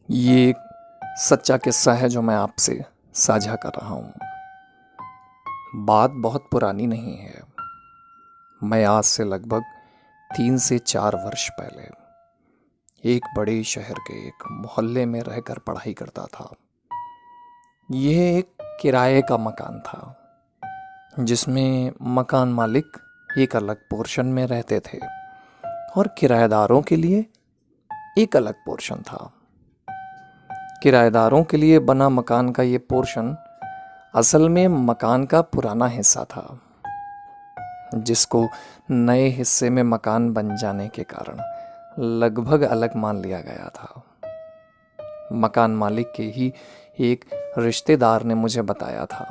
ये एक सच्चा किस्सा है जो मैं आपसे साझा कर रहा हूँ। बात बहुत पुरानी नहीं है। मैं आज से लगभग 3 से 4 वर्ष पहले एक बड़े शहर के एक मोहल्ले में रहकर पढ़ाई करता था। यह एक किराए का मकान था जिसमें मकान मालिक एक अलग पोर्शन में रहते थे और किराएदारों के लिए एक अलग पोर्शन था। किराएदारों के लिए बना मकान का ये पोर्शन असल में मकान का पुराना हिस्सा था, जिसको नए हिस्से में मकान बन जाने के कारण लगभग अलग मान लिया गया था। मकान मालिक के ही एक रिश्तेदार ने मुझे बताया था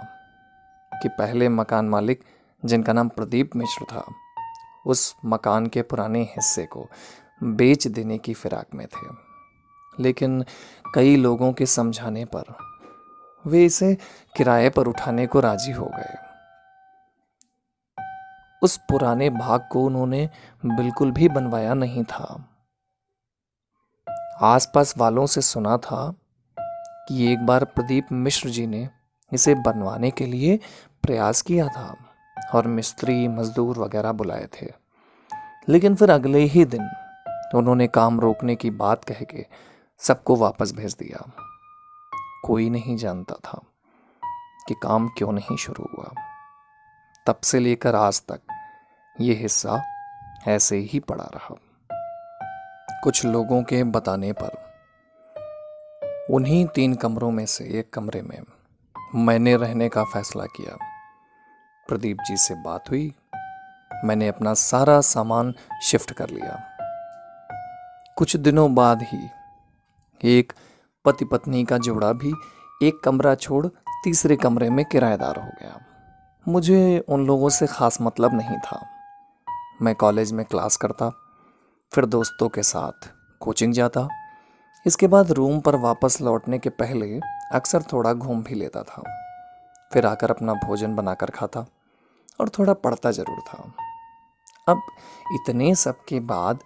कि पहले मकान मालिक, जिनका नाम प्रदीप मिश्र था, उस मकान के पुराने हिस्से को बेच देने की फिराक में थे, लेकिन कई लोगों के समझाने पर वे इसे किराए पर उठाने को राजी हो गए। उस पुराने भाग को उन्होंने बिल्कुल भी बनवाया नहीं था। आसपास वालों से सुना था कि एक बार प्रदीप मिश्र जी ने इसे बनवाने के लिए प्रयास किया था और मिस्त्री मजदूर वगैरह बुलाए थे, लेकिन फिर अगले ही दिन उन्होंने काम रोकने की बात कह के सबको वापस भेज दिया। कोई नहीं जानता था कि काम क्यों नहीं शुरू हुआ। तब से लेकर आज तक ये हिस्सा ऐसे ही पड़ा रहा। कुछ लोगों के बताने पर उन्हीं 3 कमरों में से एक कमरे में मैंने रहने का फैसला किया। प्रदीप जी से बात हुई, मैंने अपना सारा सामान शिफ्ट कर लिया। कुछ दिनों बाद ही एक पति पत्नी का जोड़ा भी एक कमरा छोड़ तीसरे कमरे में किराएदार हो गया। मुझे उन लोगों से खास मतलब नहीं था। मैं कॉलेज में क्लास करता, फिर दोस्तों के साथ कोचिंग जाता। इसके बाद रूम पर वापस लौटने के पहले अक्सर थोड़ा घूम भी लेता था, फिर आकर अपना भोजन बनाकर खाता और थोड़ा पढ़ता ज़रूर था। अब इतने सब के बाद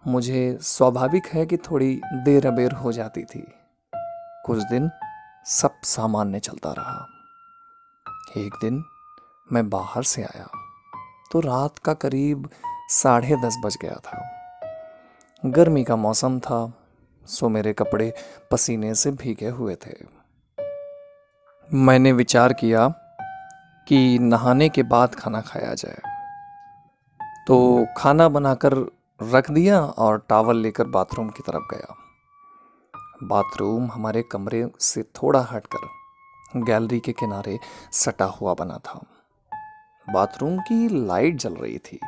मुझे स्वाभाविक है कि थोड़ी देर अबेर हो जाती थी। कुछ दिन सब सामान्य चलता रहा। एक दिन मैं बाहर से आया तो रात का करीब 10:30 बज गया था। गर्मी का मौसम था, सो मेरे कपड़े पसीने से भीगे हुए थे। मैंने विचार किया कि नहाने के बाद खाना खाया जाए, तो खाना बनाकर रख दिया और टॉवल लेकर बाथरूम की तरफ गया। बाथरूम हमारे कमरे से थोड़ा हटकर गैलरी के किनारे सटा हुआ बना था। बाथरूम की लाइट जल रही थी।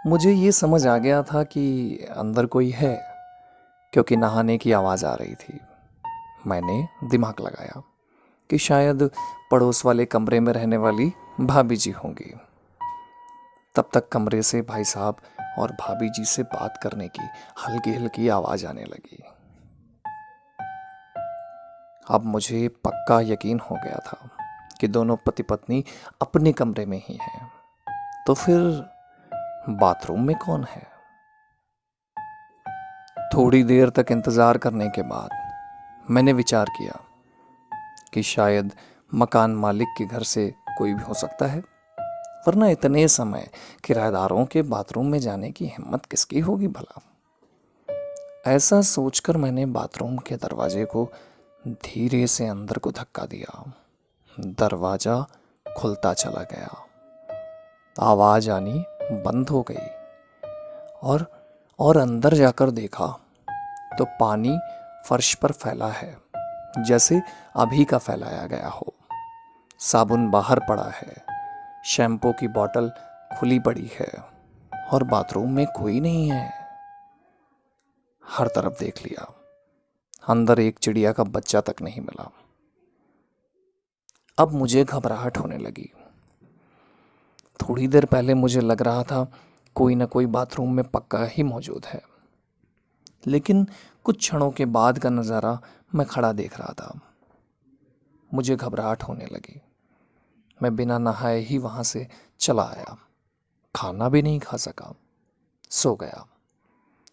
मुझे ये समझ आ गया था कि अंदर कोई है, क्योंकि नहाने की आवाज़ आ रही थी। मैंने दिमाग लगाया कि शायद पड़ोस वाले कमरे में रहने वाली भाभी जी होंगी। तब तक कमरे से भाई साहब और भाभी जी से बात करने की हल्की हल्की आवाज़ आने लगी। अब मुझे पक्का यकीन हो गया था कि दोनों पति पत्नी अपने कमरे में ही हैं। तो फिर बाथरूम में कौन है? थोड़ी देर तक इंतज़ार करने के बाद मैंने विचार किया कि शायद मकान मालिक के घर से कोई भी हो सकता है, वरना इतने समय किराएदारों के बाथरूम में जाने की हिम्मत किसकी होगी भला। ऐसा सोचकर मैंने बाथरूम के दरवाजे को धीरे से अंदर को धक्का दिया। दरवाजा खुलता चला गया, आवाज आनी बंद हो गई और अंदर जाकर देखा तो पानी फर्श पर फैला है, जैसे अभी का फैलाया गया हो। साबुन बाहर पड़ा है, शैम्पू की बोतल खुली पड़ी है और बाथरूम में कोई नहीं है। हर तरफ देख लिया, अंदर एक चिड़िया का बच्चा तक नहीं मिला। अब मुझे घबराहट होने लगी। थोड़ी देर पहले मुझे लग रहा था कोई ना कोई बाथरूम में पक्का ही मौजूद है, लेकिन कुछ क्षणों के बाद का नज़ारा मैं खड़ा देख रहा था। मुझे घबराहट होने लगी। मैं बिना नहाए ही वहाँ से चला आया। खाना भी नहीं खा सका, सो गया।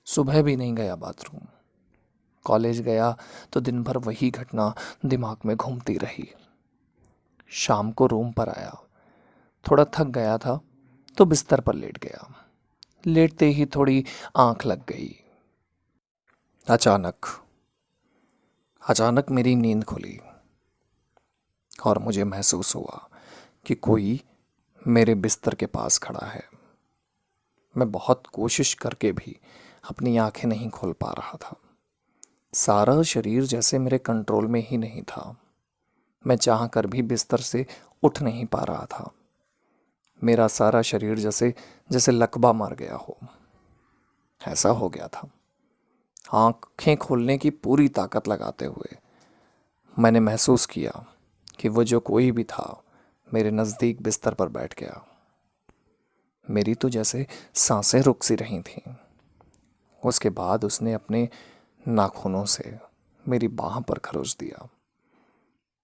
सुबह भी नहीं गया बाथरूम। कॉलेज गया तो दिन भर वही घटना दिमाग में घूमती रही। शाम को रूम पर आया, थोड़ा थक गया था तो बिस्तर पर लेट गया। लेटते ही थोड़ी आंख लग गई। अचानक अचानक मेरी नींद खुली और मुझे महसूस हुआ कि कोई मेरे बिस्तर के पास खड़ा है। मैं बहुत कोशिश करके भी अपनी आंखें नहीं खोल पा रहा था। सारा शरीर जैसे मेरे कंट्रोल में ही नहीं था। मैं चाह कर भी बिस्तर से उठ नहीं पा रहा था। मेरा सारा शरीर जैसे जैसे लकवा मार गया हो, ऐसा हो गया था। आंखें खोलने की पूरी ताकत लगाते हुए मैंने महसूस किया कि वो जो कोई भी था मेरे नज़दीक बिस्तर पर बैठ गया। मेरी तो जैसे सांसें रुक सी रही थीं। उसके बाद उसने अपने नाखूनों से मेरी बाह पर खरोच दिया।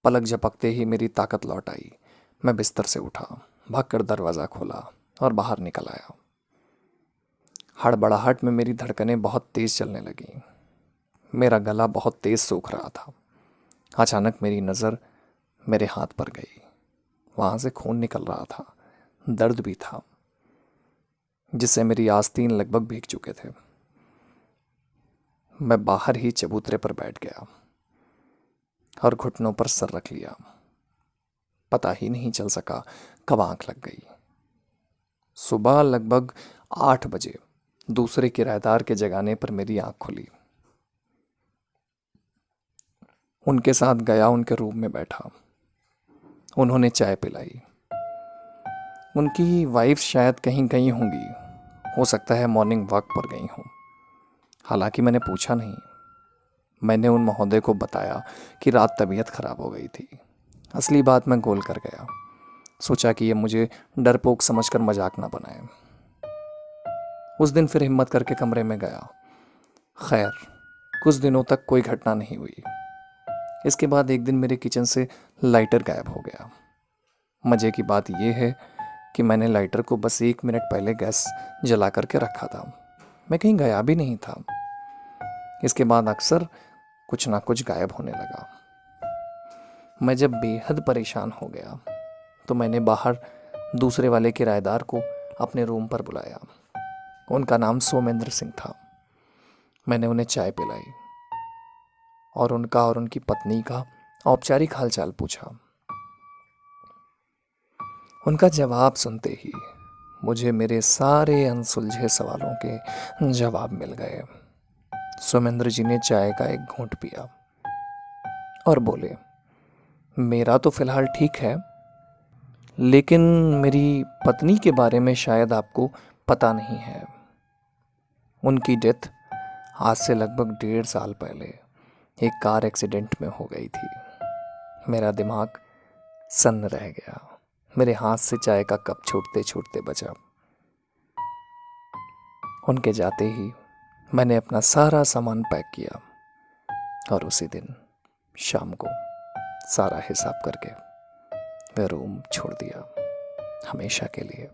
पलक झपकते ही मेरी ताकत लौट आई। मैं बिस्तर से उठा, भागकर दरवाज़ा खोला और बाहर निकल आया। हड़बड़ाहट में मेरी धड़कनें बहुत तेज़ चलने लगीं। मेरा गला बहुत तेज़ सूख रहा था। अचानक मेरी नज़र मेरे हाथ पर गई। वहाँ से खून निकल रहा था, दर्द भी था, जिससे मेरी आस्तीन लगभग भीग चुके थे। मैं बाहर ही चबूतरे पर बैठ गया और घुटनों पर सर रख लिया। पता ही नहीं चल सका कब आंख लग गई। सुबह लगभग 8 बजे दूसरे किराएदार के जगाने पर मेरी आंख खुली। उनके साथ गया, उनके रूम में बैठा। उन्होंने चाय पिलाई। उनकी वाइफ शायद कहीं गई होंगी, हो सकता है मॉर्निंग वॉक पर गई हों। हालांकि मैंने पूछा नहीं। मैंने उन महोदय को बताया कि रात तबीयत खराब हो गई थी। असली बात मैं गोल कर गया। सोचा कि ये मुझे डरपोक समझकर मजाक ना बनाए। उस दिन फिर हिम्मत करके कमरे में गया। खैर, कुछ दिनों तक कोई घटना नहीं हुई। इसके बाद एक दिन मेरे किचन से लाइटर गायब हो गया। मज़े की बात यह है कि मैंने लाइटर को बस 1 मिनट पहले गैस जला करके रखा था। मैं कहीं गया भी नहीं था। इसके बाद अक्सर कुछ ना कुछ गायब होने लगा। मैं जब बेहद परेशान हो गया तो मैंने बाहर दूसरे वाले किराएदार को अपने रूम पर बुलाया। उनका नाम सोमेंद्र सिंह था। मैंने उन्हें चाय पिलाई और उनका और उनकी पत्नी का औपचारिक हालचाल पूछा। उनका जवाब सुनते ही मुझे मेरे सारे अनसुलझे सवालों के जवाब मिल गए। सोमेंद्र जी ने चाय का एक घूंट पिया और बोले, मेरा तो फिलहाल ठीक है, लेकिन मेरी पत्नी के बारे में शायद आपको पता नहीं है। उनकी डेथ आज से लगभग 1.5 साल पहले एक कार एक्सीडेंट में हो गई थी। मेरा दिमाग सन्न रह गया। मेरे हाथ से चाय का कप छूटते छूटते बचा। उनके जाते ही मैंने अपना सारा सामान पैक किया और उसी दिन शाम को सारा हिसाब करके वह रूम छोड़ दिया, हमेशा के लिए।